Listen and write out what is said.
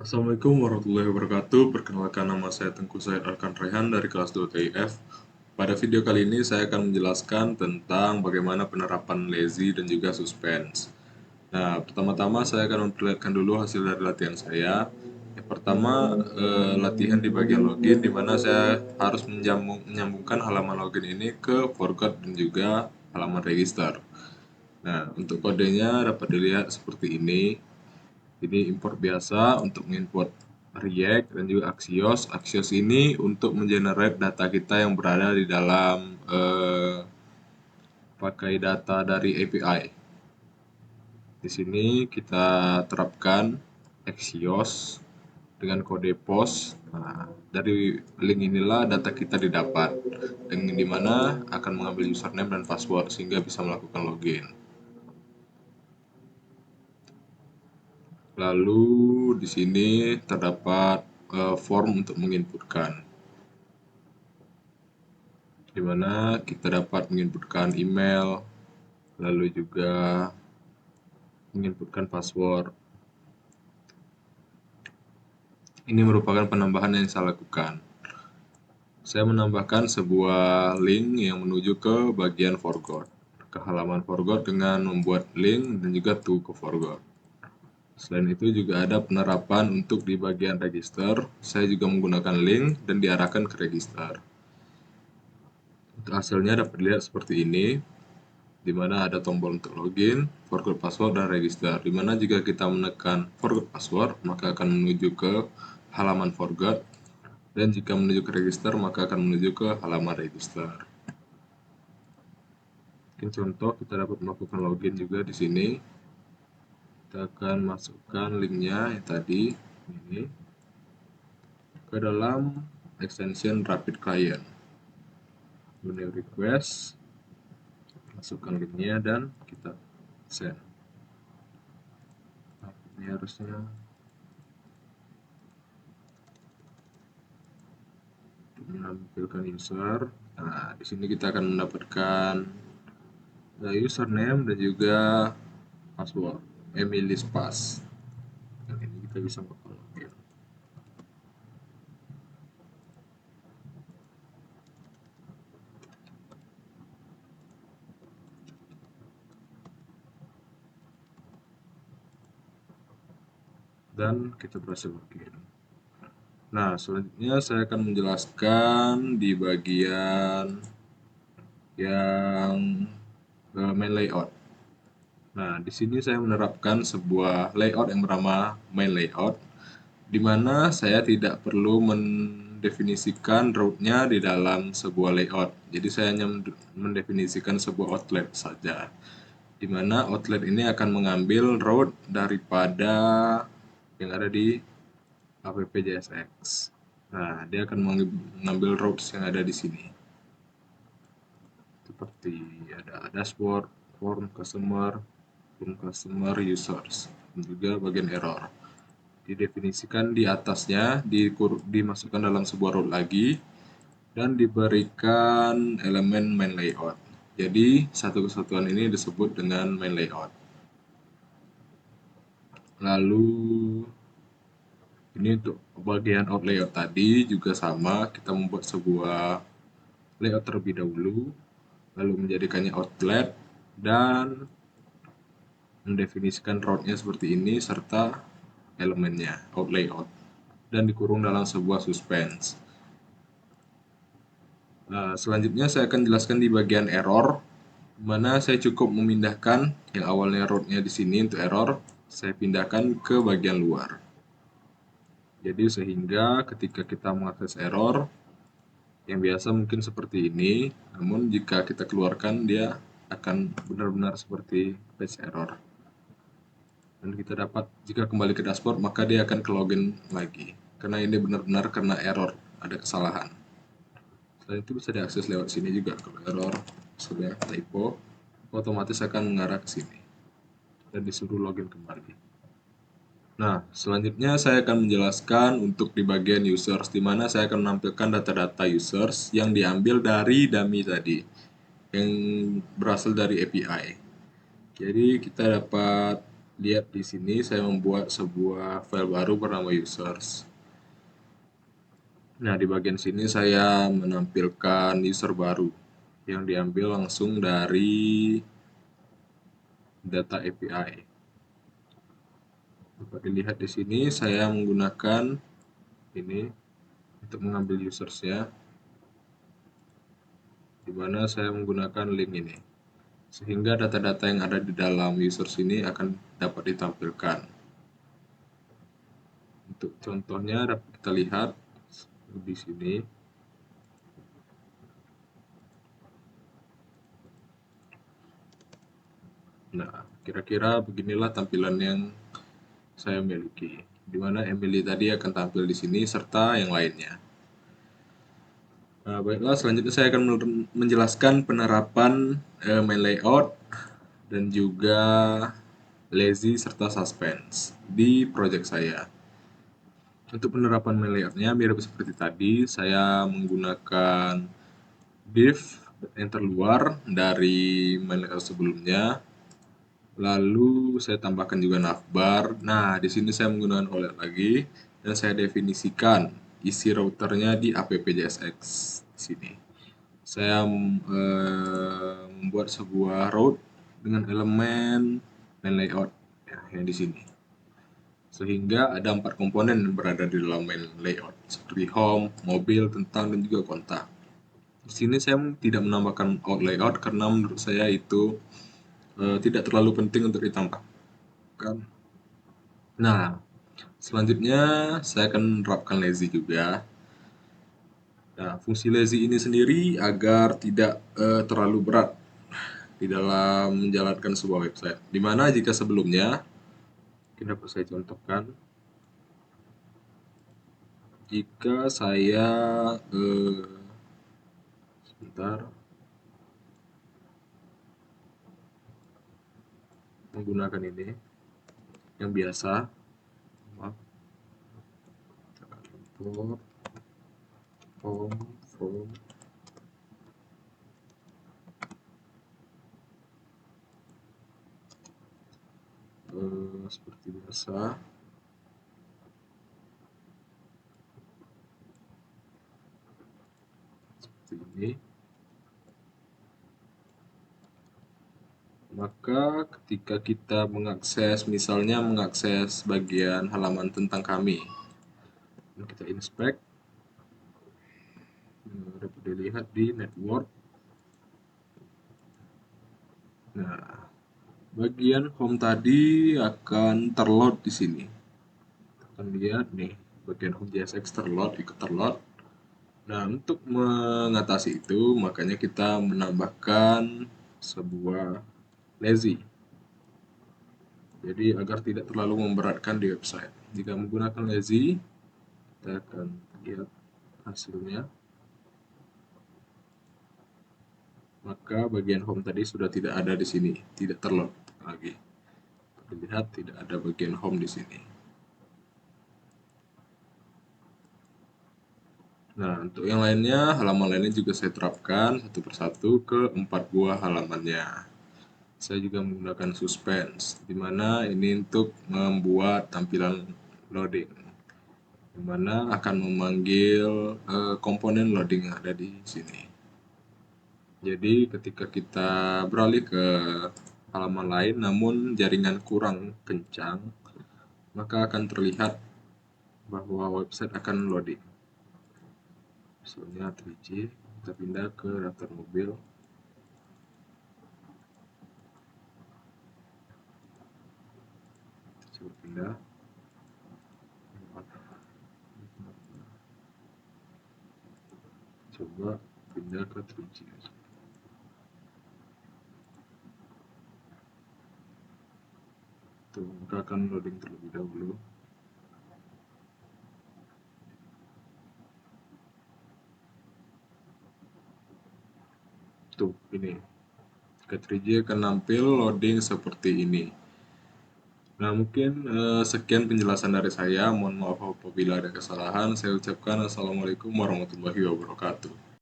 Assalamualaikum warahmatullahi wabarakatuh. Perkenalkan, nama saya Tengku Said Arkan Rehan dari kelas 2 TIF. Pada video kali ini saya akan menjelaskan tentang bagaimana penerapan lazy dan juga suspense. Nah, pertama-tama saya akan memperlihatkan dulu hasil dari latihan saya. Yang pertama, latihan di bagian login, di mana saya harus menyambungkan halaman login ini ke forgot dan juga halaman register. Nah, untuk kodenya dapat dilihat seperti ini. Ini import biasa untuk mengimport React dan juga Axios. Axios ini untuk mengenerate data kita yang berada di dalam pakai data dari API. Di sini kita terapkan Axios dengan kode post. Nah, dari link inilah data kita didapat, dengan dimana akan mengambil username dan password sehingga bisa melakukan login. Lalu di sini terdapat form untuk menginputkan, di mana kita dapat menginputkan email, lalu juga menginputkan password. Ini merupakan penambahan yang saya lakukan. Saya menambahkan sebuah link yang menuju ke bagian forgot, ke halaman forgot dengan membuat link dan juga to ke forgot. Selain itu juga ada penerapan untuk di bagian register. Saya juga menggunakan link dan diarahkan ke register. Untuk hasilnya dapat dilihat seperti ini, di mana ada tombol untuk login, forgot password, dan register. Di mana jika kita menekan forgot password, maka akan menuju ke halaman forgot, dan jika menuju ke register, maka akan menuju ke halaman register. Mungkin contoh, kita dapat melakukan login juga di sini. Kita akan masukkan linknya yang tadi ini ke dalam extension Rapid Client. New request, masukkan linknya dan kita send. Ini harusnya menampilkan user. Nah, di sini kita akan mendapatkan username dan juga password Emily's Pass. Dan ini kita bisa login. Dan kita berhasil login. Nah, selanjutnya saya akan menjelaskan di bagian yang main layout. Nah, di sini saya menerapkan sebuah layout yang bernama main layout, di mana saya tidak perlu mendefinisikan route-nya di dalam sebuah layout. Jadi saya hanya mendefinisikan sebuah outlet saja, di mana outlet ini akan mengambil route daripada yang ada di app.jsx. Nah, dia akan mengambil routes yang ada di sini. Seperti ada dashboard, form customer, users, dan juga bagian error. Didefinisikan di atasnya, dimasukkan dalam sebuah route lagi, dan diberikan elemen main layout. Jadi, satu kesatuan ini disebut dengan main layout. Lalu, ini untuk bagian out layout tadi juga sama, kita membuat sebuah layout terlebih dahulu, lalu menjadikannya outlet, dan mendefinisikan route-nya seperti ini, serta elemennya, out layout, dan dikurung dalam sebuah suspense. Nah, selanjutnya saya akan jelaskan di bagian error, mana saya cukup memindahkan yang awalnya route-nya di sini untuk error, saya pindahkan ke bagian luar. Jadi sehingga ketika kita mengakses error, yang biasa mungkin seperti ini, namun jika kita keluarkan dia akan benar-benar seperti page error. Dan kita dapat jika kembali ke dashboard maka dia akan ke login lagi, karena ini benar-benar karena error, ada kesalahan. Selain itu bisa diakses lewat sini juga. Kalau error misalnya typo, otomatis akan mengarah ke sini dan disuruh login kembali. Nah, selanjutnya saya akan menjelaskan untuk di bagian users, di mana saya akan menampilkan data-data users yang diambil dari dummy tadi, yang berasal dari API. Jadi kita dapat lihat di sini saya membuat sebuah file baru bernama users. Nah, di bagian sini saya menampilkan user baru yang diambil langsung dari data API. Dapat dilihat di sini saya menggunakan ini untuk mengambil usersnya, di mana saya menggunakan link ini. Sehingga data-data yang ada di dalam users ini akan dapat ditampilkan. Untuk contohnya dapat kita lihat di sini. Nah, kira-kira beginilah tampilan yang saya miliki, di mana Emily tadi akan tampil di sini serta yang lainnya. Nah, baiklah, selanjutnya saya akan menjelaskan penerapan main layout dan juga lazy serta suspense di project saya. Untuk penerapan main layoutnya mirip seperti tadi, saya menggunakan div yang terluar dari main layout sebelumnya. Lalu saya tambahkan juga navbar. Nah, di sini saya menggunakan OLED lagi dan saya definisikan isi routernya di app.jsx di sini. Saya membuat sebuah route dengan elemen main layout ya, yang di sini. Sehingga ada 4 komponen yang berada di dalam main layout seperti home, mobil, tentang, dan juga kontak. Di sini saya tidak menambahkan out layout karena menurut saya itu tidak terlalu penting untuk ditambahkan. Nah, selanjutnya saya akan menerapkan lazy juga. Nah, fungsi lazy ini sendiri agar tidak terlalu berat di dalam menjalankan sebuah website. Dimana jika sebelumnya, mungkin dapat saya contohkan, jika saya sebentar menggunakan ini yang biasa, maaf, import home from seperti biasa. Seperti ini. Maka ketika kita mengakses, misalnya mengakses bagian halaman tentang kami, kita inspect, dapat dilihat di network. Nah, bagian home tadi akan terload di sini. Kita akan lihat nih, bagian home JSX terload, ikut terload. Nah, untuk mengatasi itu, makanya kita menambahkan sebuah lazy. Jadi agar tidak terlalu memberatkan di website. Jika menggunakan lazy, kita akan lihat hasilnya. Maka bagian home tadi sudah tidak ada di sini, tidak terload lagi. Lihat tidak ada bagian home di sini. Nah, untuk yang lainnya, halaman lainnya juga saya terapkan satu persatu ke 4 buah halamannya. Saya juga menggunakan suspense, di mana ini untuk membuat tampilan loading, di mana akan memanggil komponen loading yang ada di sini. Jadi ketika kita beralih ke halaman lain namun jaringan kurang kencang, maka akan terlihat bahwa website akan loading. Misalnya 3G, kita pindah ke daftar mobil. Coba pindah. Coba pindah ke 3G. Tuh, maka akan loading terlebih dahulu. Tuh, ini. Ke 3G akan nampil loading seperti ini. Nah, mungkin sekian penjelasan dari saya. Mohon maaf apabila ada kesalahan. Saya ucapkan Assalamualaikum warahmatullahi wabarakatuh.